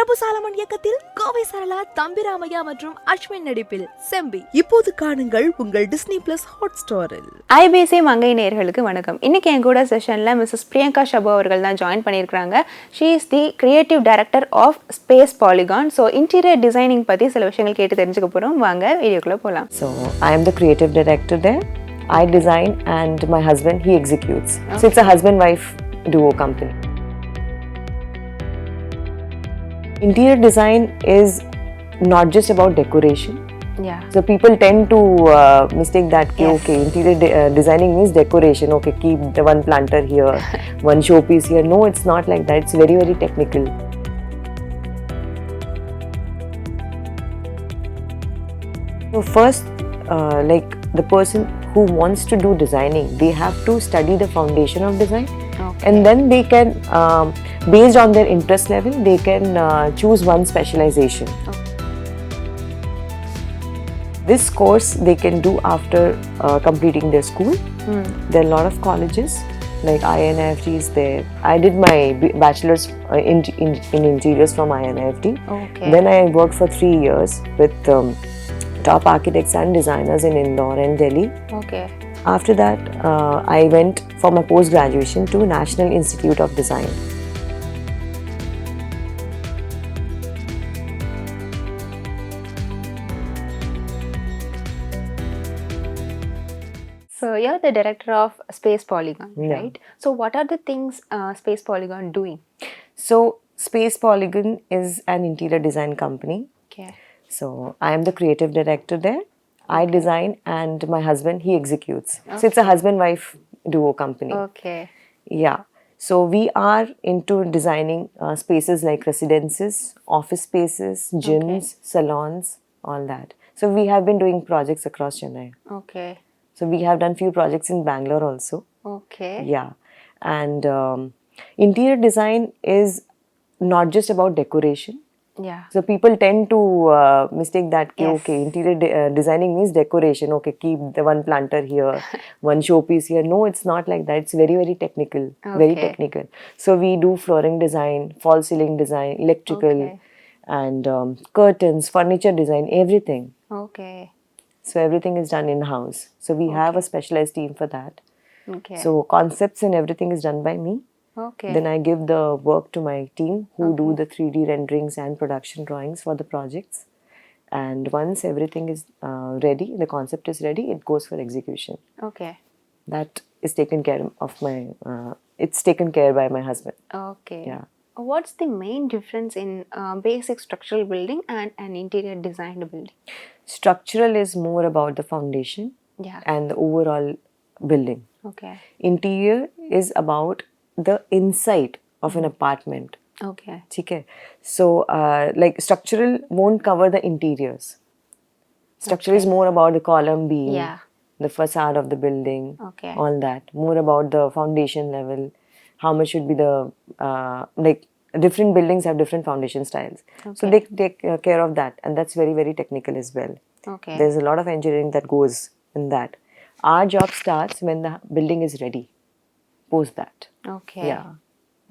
பிரபு சாலமன் இயக்கத்தில் கோவை சரளா, தம்பிராமையா மற்றும் அஸ்வின் நடிப்பில் செம்பி. இப்போது காணுங்கள் உங்கள் டிஸ்னி பிளஸ் ஹாட் ஸ்டாரில். ஐபிசி மங்கை நேயர்களுக்கு வணக்கம். இன்னைக்கு என் கூட செஷன்ல மிஸ்ஸஸ் பிரியங்கா சபோ அவர்கள் தான் ஜாயின் பண்ணியிருக்காங்க. She is the creative director of Space Polygon. So interior designing பற்றி சில விஷயங்கள் கேட்டு தெரிஞ்சுக்க போகிறோம். வாங்க வீடியோக்குள்ளே போகலாம். So I am the creative director there. I design and my husband, he executes. Okay. So it's a husband-wife duo company. Interior design is not just about decoration. Yeah. So people tend to mistake that. Yes. Okay, interior designing means decoration. Okay, keep the one planter here, one showpiece here. No, it's not like that. It's very, very technical. So first, like the person who wants to do designing, they have to study the foundation of design. Okay. And then they can, based on their interest level, they can choose one specialization. Okay. This course they can do after completing their school. There are a lot of colleges like INFT is there. I did my bachelor's in interiors from INFT. Okay. Then I worked for 3 years with top architects and designers in Indore and Delhi. Okay. After that, I went for my post-graduation to National Institute of Design. So you're the director of Space Polygon, Yeah. right? So what are the things Space Polygon doing? So, Space Polygon is an interior design company. Okay. So, I am the creative director there. I design and my husband, he executes. So, it's a husband-wife duo company. Okay. Yeah. So, we are into designing spaces like residences, office spaces, gyms, salons, all that. So, we have been doing projects across Chennai. Okay. So, we have done few projects in Bangalore also. Okay. Yeah. And interior design is not just about decoration. Yeah. So people tend to mistake that. Yes. Okay, interior designing means decoration. Okay, keep the one planter here, one showpiece here. No, it's not like that. It's very, very technical. Very Okay. technical. So we do flooring design, false ceiling design, electrical, Okay. and curtains, furniture design, everything. Okay. So everything is done in house. So we have a specialized team for that. Okay. So concepts and everything is done by me. Okay. Then I give the work to my team who do the 3D renderings and production drawings for the projects. And once everything is ready, the concept is ready, it goes for execution. Okay. That is taken care of my, it's taken care by my husband. Okay. Yeah. What's the main difference in basic structural building and an interior designed building? Structural is more about the foundation Yeah. and the overall building. Okay. Interior is about the inside of an apartment. Okay. Okay. So, like structural won't cover the interiors. Structure is more about the column beam, Yeah. the facade of the building, Okay. all that. More about the foundation level, how much should be the, like different buildings have different foundation styles. So, they take care of that, and that's very, very technical as well. Okay. There's a lot of engineering that goes in that. Our job starts when the building is ready, post that. Okay. Yeah.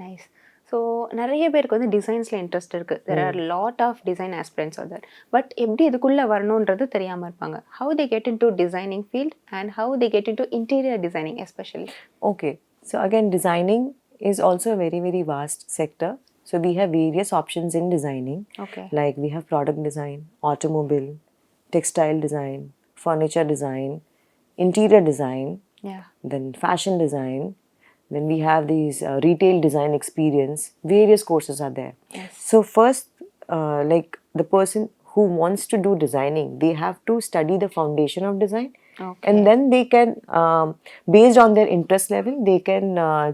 Nice. So நிறைய பேருக்கு வந்து டிசைன்ஸில் interest இருக்குது. There are lot of design aspirants are that. But எப்படி இதுக்குள்ளே வரணுன்றது தெரியாமல் இருப்பாங்க. How they get into designing field and how they get into interior designing especially? Okay. So again, designing is also a very, very vast sector. So we have various options in designing. Okay. Like we have product design, automobile, textile design, furniture design, interior design, Yeah. then fashion design. Then we have these retail design experience. Various courses are there. Yes. So first, like the person who wants to do designing, they have to study the foundation of design. Okay. And then they can, based on their interest level, they can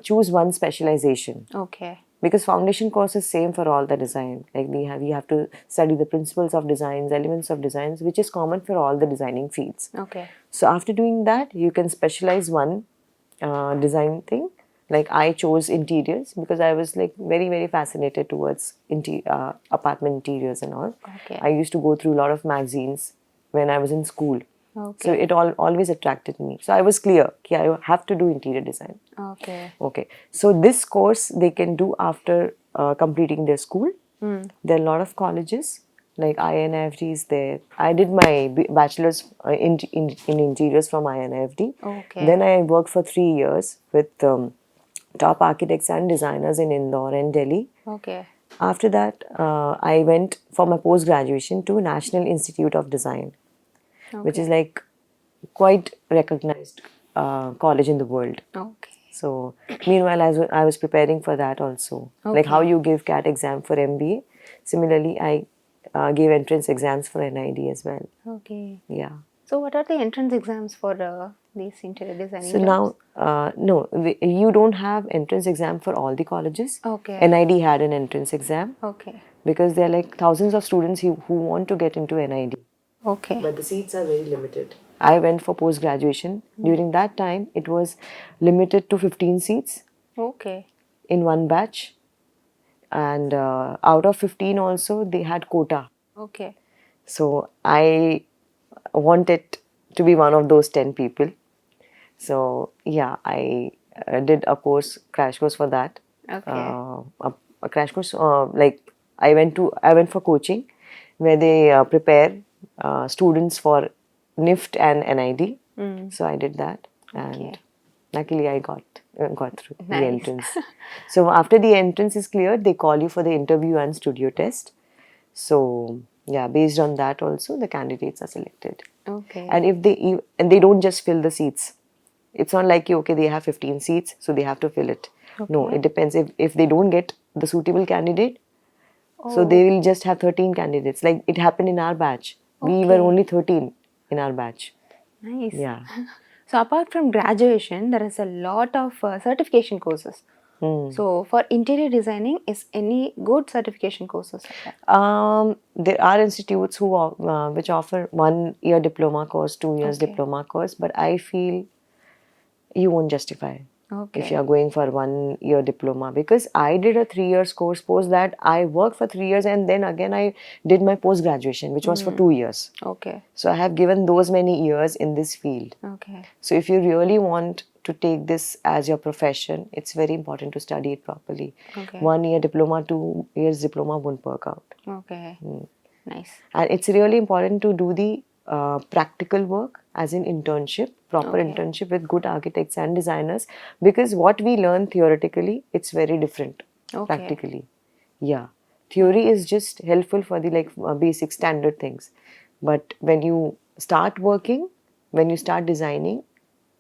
choose one specialization. Okay. Because foundation course is same for all the design. Like we have to study the principles of designs, elements of designs, which is common for all the designing fields. Okay. So after doing that, you can specialize one design thing. Like I chose interiors because I was like very, very fascinated towards apartment interiors and all. Okay. I used to go through a lot of magazines when I was in school. Okay. So it always attracted me. So I was clear, I have to do interior design. Okay. Okay. So this course they can do after completing their school. There are a lot of colleges like INFD is there. I did my bachelor's in interiors from INFD. Okay. Then I worked for 3 years with top architects and designers in Indore and Delhi. Okay. After that, I went for my post graduation to National Institute of Design, which is like quite recognized college in the world. Okay. So meanwhile, I was preparing for that also. Like how you give CAT exam for MBA, similarly I gave entrance exams for NID as well. Okay. Yeah. So what are the entrance exams for these interior designing So jobs? now, no, you don't have entrance exam for all the colleges. Okay. NID had an entrance exam Okay. because there are like thousands of students who want to get into NID. Okay. But the seats are very limited. I went for post graduation. During that time, it was limited to 15 seats Okay. in one batch. And out of 15 also, they had quota. Okay. So I wanted to be one of those 10 people. So yeah, I did a crash course for that. Okay. A crash course, like I went for coaching where they prepare students for NIFT and NID. So I did that, and luckily I got through the Nice. entrance. So after the entrance is cleared, they call you for the interview and studio test. So yeah, based on that also the candidates are selected. Okay. And if they don't just fill the seats. It's not like okay, they have 15 seats, so they have to fill it. No, it depends. If they don't get the suitable candidate, so they will just have 13 candidates. Like it happened in our batch. We were only 13 in our batch. Nice. Yeah. So apart from graduation, there is a lot of certification courses. So for interior designing, is any good certification courses like that? There are institutes which offer 1 year diploma course, 2 years diploma course, but I feel you won't justify if you are going for 1 year diploma, because I did a 3 years course. Post that I worked for 3 years, and then again I did my post graduation, which was for 2 years. Okay. So I have given those many years in this field. Okay. So if you really want to take this as your profession, it's very important to study it properly. Okay. 1 year diploma, 2 years diploma won't work out. Okay. Nice. And it's really important to do the practical work, as in internship, proper internship with good architects and designers, because what we learn theoretically, it's very different practically. Yeah. Theory is just helpful for the basic standard things. But when you start working, when you start designing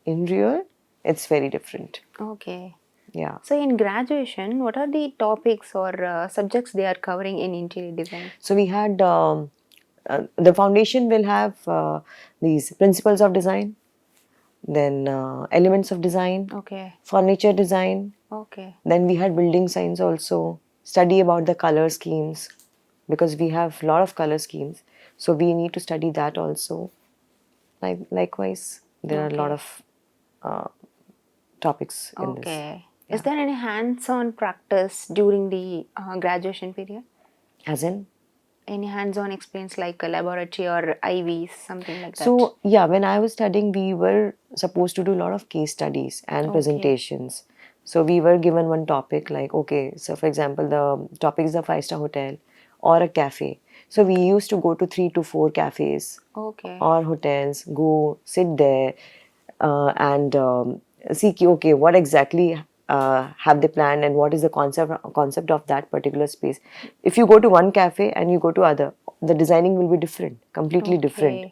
in real, it's very different. Okay. Yeah. So in graduation, what are the topics or subjects they are covering in interior design? So we had the foundation will have these principles of design, then elements of design, Okay. furniture design. Okay. Then we had building science also, study about the color schemes, because we have a lot of color schemes. So we need to study that also. Likewise, there are a lot of topics in this. Okay. Is there any hands-on practice during the graduation period? As in? Any hands-on experience like a laboratory or IVs, something like that? So yeah, when I was studying, we were supposed to do a lot of case studies and presentations. So we were given one topic, like, okay, so for example, the topic is a 5-star hotel or a cafe. So we used to go to 3 to 4 cafes or hotels, go sit there and see, okay, what exactly have they planned and what is the concept of that particular space. If you go to one cafe and you go to other, the designing will be different, completely different.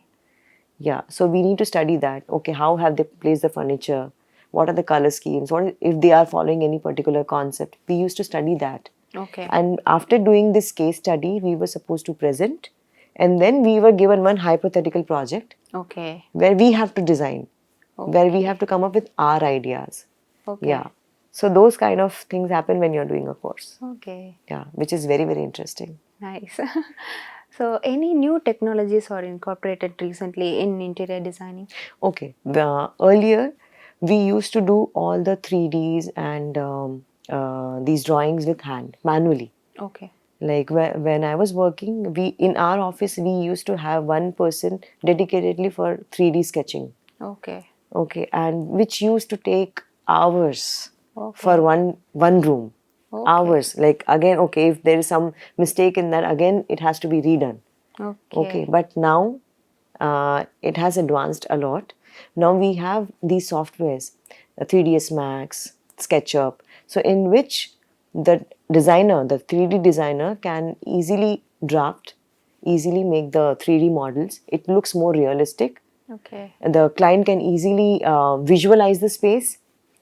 Yeah, so we need to study that. Okay, how have they placed the furniture? What are the color schemes? What if they are following any particular concept? We used to study that. Okay. And after doing this case study, we were supposed to present, and then we were given one hypothetical project. Okay. Where we have to design, where we have to come up with our ideas. Okay. Yeah. So those kind of things happen when you're doing a course. Okay. Yeah, which is very, very interesting. Nice. So any new technologies are incorporated recently in interior designing? Okay. Earlier, we used to do all the 3Ds and these drawings with hand, manually. Okay. Like when I was working, in our office, we used to have one person dedicatedly for 3D sketching. Okay. Okay. And which used to take hours for one room. Hours. Like again, okay, if there is some mistake in that, again it has to be redone. Okay, but now it has advanced a lot. Now we have these softwares, 3ds Max, SketchUp, so in which the designer, the 3D designer, can easily draft, easily make the 3D models. It looks more realistic. Okay. The client can easily visualize the space,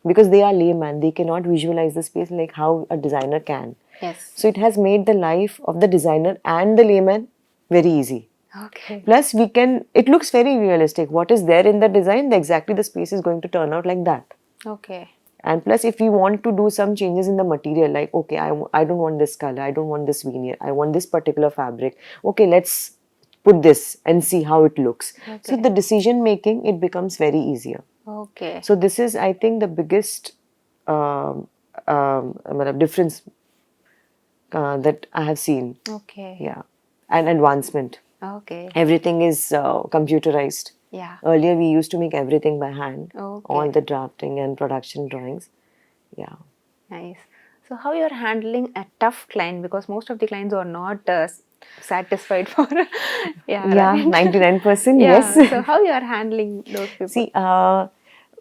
because they are layman, they cannot visualize the space like how a designer can. Yes. So it has made the life of the designer and the layman very easy. Okay. Plus it looks very realistic. What is there in the design, exactly the space is going to turn out like that. Okay. And plus, if we want to do some changes in the material, like, okay, I don't want this color, I don't want this veneer, I want this particular fabric. Okay, let's put this and see how it looks. So the decision making, it becomes very easier. Okay. So this is, I think, the biggest difference that I have seen. Okay. Yeah, and advancement. Okay. Everything is computerized. Yeah. Earlier, we used to make everything by hand. Okay. All the drafting and production drawings. Yeah. Nice. So how you're handling a tough client, because most of the clients are not satisfied for Yeah, right? 99%, Yeah. yes. So how you are handling those people? See,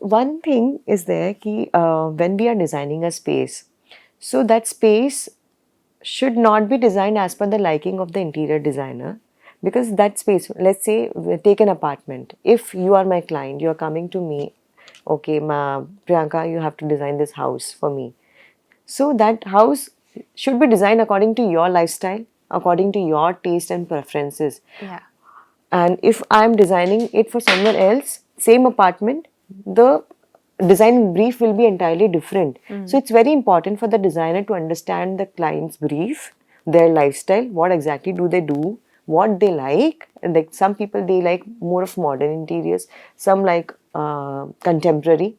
one thing is there ki, when we are designing a space, so that space should not be designed as per the liking of the interior designer, because that space, let's say, take an apartment. If you are my client, you are coming to me, okay, Priyanka, you have to design this house for me. So that house should be designed according to your lifestyle, according to your taste and preferences. Yeah. And if I'm designing it for someone else, same apartment, the design brief will be entirely different. So it's very important for the designer to understand the client's brief, their lifestyle, what exactly do they do, what they like. And like some people, they like more of modern interiors, some like contemporary,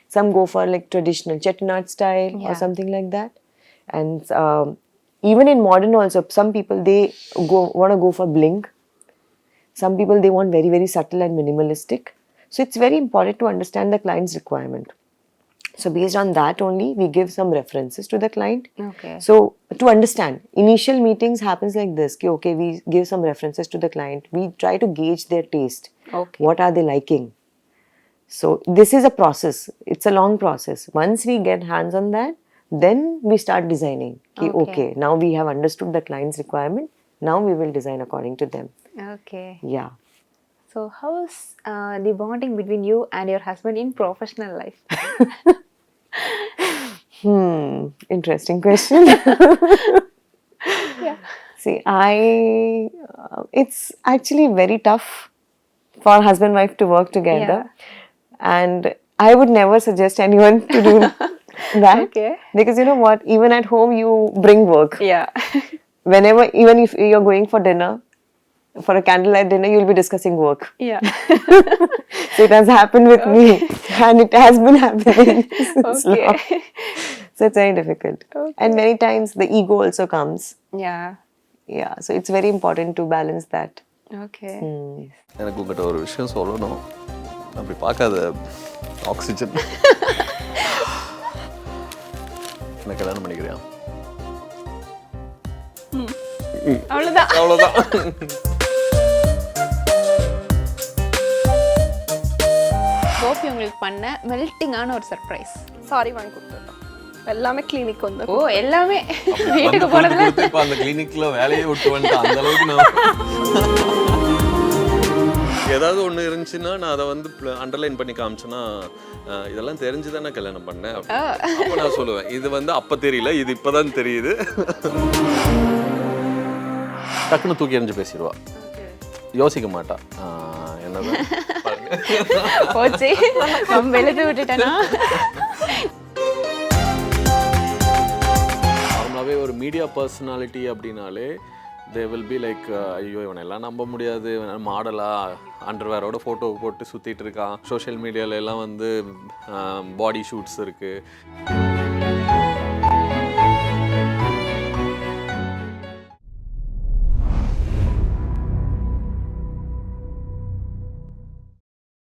some go for like traditional Chettinad style or something like that. And even in modern also, some people, they want to go for bling. Some people, they want very, very subtle and minimalistic. So it's very important to understand the client's requirement. So based on that only, we give some references to the client. Okay. So to understand, initial meetings happens like this. Okay, we give some references to the client. We try to gauge their taste. Okay. What are they liking? So this is a process. It's a long process. Once we get hands on that, then we start designing. Okay, now we have understood the client's requirement. Now we will design according to them. Okay. Yeah. So how's the bonding between you and your husband in professional life? Interesting question. Yeah. See, it's actually very tough for husband and wife to work together. And I would never suggest anyone to do that. Okay. Because you know what, even at home, you bring work. Yeah. Whenever, even if you're going for dinner, for a candlelight dinner, you'll be discussing work. Yeah. So it has happened with me, and it has been happening since long. So it's very difficult. And many times the ego also comes. Yeah. Yeah, so it's very important to balance that. Okay. எனக்கு உங்கள்கிட்ட ஒரு விஷயம் சொல்லணும். அப்படி பார்க்காத oxygen. என்ன கல்யாணம் பண்ணிக்கிறியா? அவ்வளோதான். அவ்வளோதான். கோபி உங்களுக்கு பண்ண மெல்ட்டிங்கான ஒரு சர்ப்ரைஸ். சாரி வாங்கி கொடுத்துருக்கோம். எல்லாமே கிளினிக் வந்து ஓ எல்லாமே வீட்டுக்கு போறதுல இப்போ அந்த கிளினிக்ல வேலையை விட்டு வந்துட்டு அந்த அளவுக்கு நான் ஏதாவது ஒன்று இருந்துச்சுன்னா நான் அதை வந்து அண்டர்லைன் பண்ணி காமிச்சேன்னா இதெல்லாம் தெரிஞ்சு தானே கல்யாணம் பண்ணேன் அப்போ நான் சொல்லுவேன் இது வந்து அப்போ தெரியல இது இப்போதான் தெரியுது. டக்குன்னு தூக்கி எறிஞ்சு பேசிடுவா, யோசிக்க மாட்டா. என்னதான் போச்சு ரொம்ப எழுதி விட்டுட்டேனா. நார்மலாகவே ஒரு மீடியா பர்சனாலிட்டி அப்படின்னாலே தே வில் பி லைக் ஐயோ இவனெல்லாம் நம்ப முடியாது, மாடலாக அண்டர்வேரோட ஃபோட்டோ போட்டு சுற்றிட்டு இருக்கான், சோஷியல் மீடியாவில எல்லாம் வந்து பாடி ஷூட்ஸ் இருக்குது.